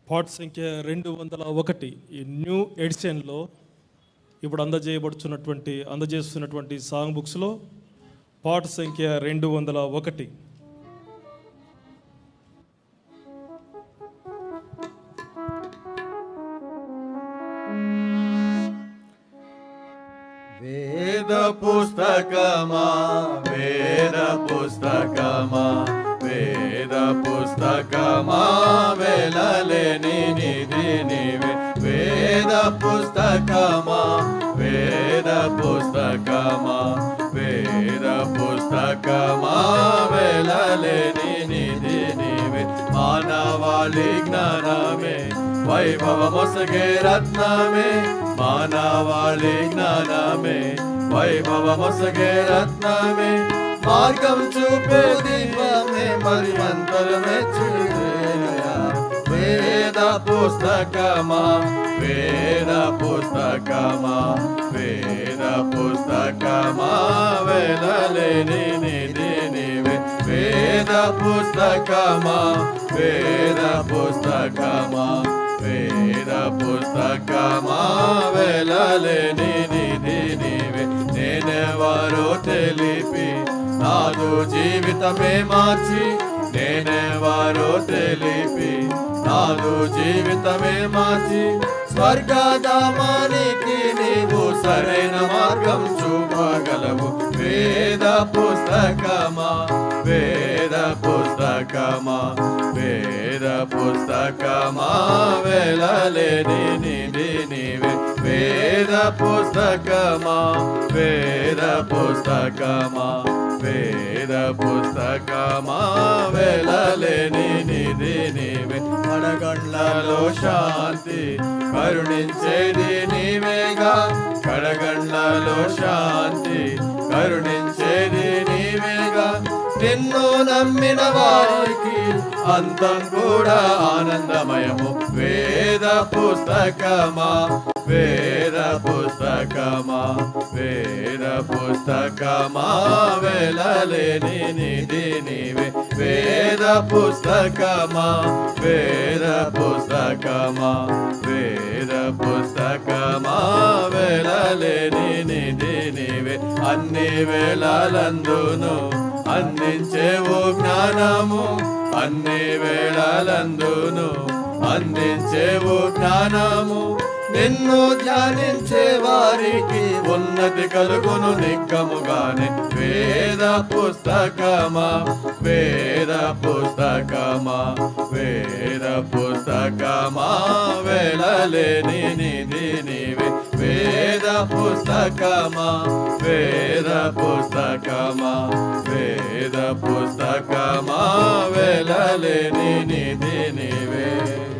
Pot సంఖ్య 201 ఈ new ఎడిషన్లో ఇప్పుడు అందజేస్తున్నటువంటి సాంగ్ బుక్స్లో పాట్ సంఖ్య 201. వేద పుస్తకమా వేద పుస్తకమా వేద పుస్తకమా వెలలేని నిధి నీవే వేద పుస్తకమా వేద పుస్తకమా వేద పుస్తకమా వెలలేని నిధి నీవే మానవాళి జ్ఞానమే వైభవమొసగే రత్నమే మానవాళి జ్ఞానమే వైభవమొసగే రత్నమే మార్గం చూపే దీపమే పరిమంతరమే చూడేనయా వేద పుస్తకమా వేద పుస్తకమా వేద పుస్తకమా వెలలేని నిధి నీవే వేద పుస్తకమా వేద పుస్తకమా వేద పుస్తకమా వెలలేని నిధి నీవే నేనెవరో తెలిపి నాదు జీవితమే మార్చి నేనెవరో తెలిపి నాదు జీవితమే మార్చి స్వర్గధామానికి నీవు సరైన మార్గం చూపగలవు వేద పుస్తకమా వేద పుస్తకమా వేద పుస్తకమా వెలలేని నిధి నీవే వేద పుస్తకమా వేద పుస్తకమా వేద పుస్తకమా వెలలేని నిధి నీవే కడగండ్లలో శాంతి కరుణించేది నీవేగా కడగండ్లలో శాంతి కరుణించేది నీవేగా నిన్ను నమ్మిన వారికి అంతం కూడా ఆనందమయము వేద పుస్తకమా వేద పుస్తకమా వేద పుస్తకమా వెలలేని నిధి నీవే వేద పుస్తకమా వేద పుస్తకమా వేద పుస్తకమా వెలలేని నిధి నీవే అన్ని వేళలందును అందించేవు జ్ఞానము అన్ని వేళలందును అందించేవు జ్ఞానము నిన్ను ధ్యానించే వారికి ఉన్నతి కలుగును నిక్కముగానే వేద పుస్తకమా వేద పుస్తకమా వేద పుస్తకమా వెలలేని నిధి నీవే వేద పుస్తకమా వేద పుస్తకమా వేద పుస్తకమా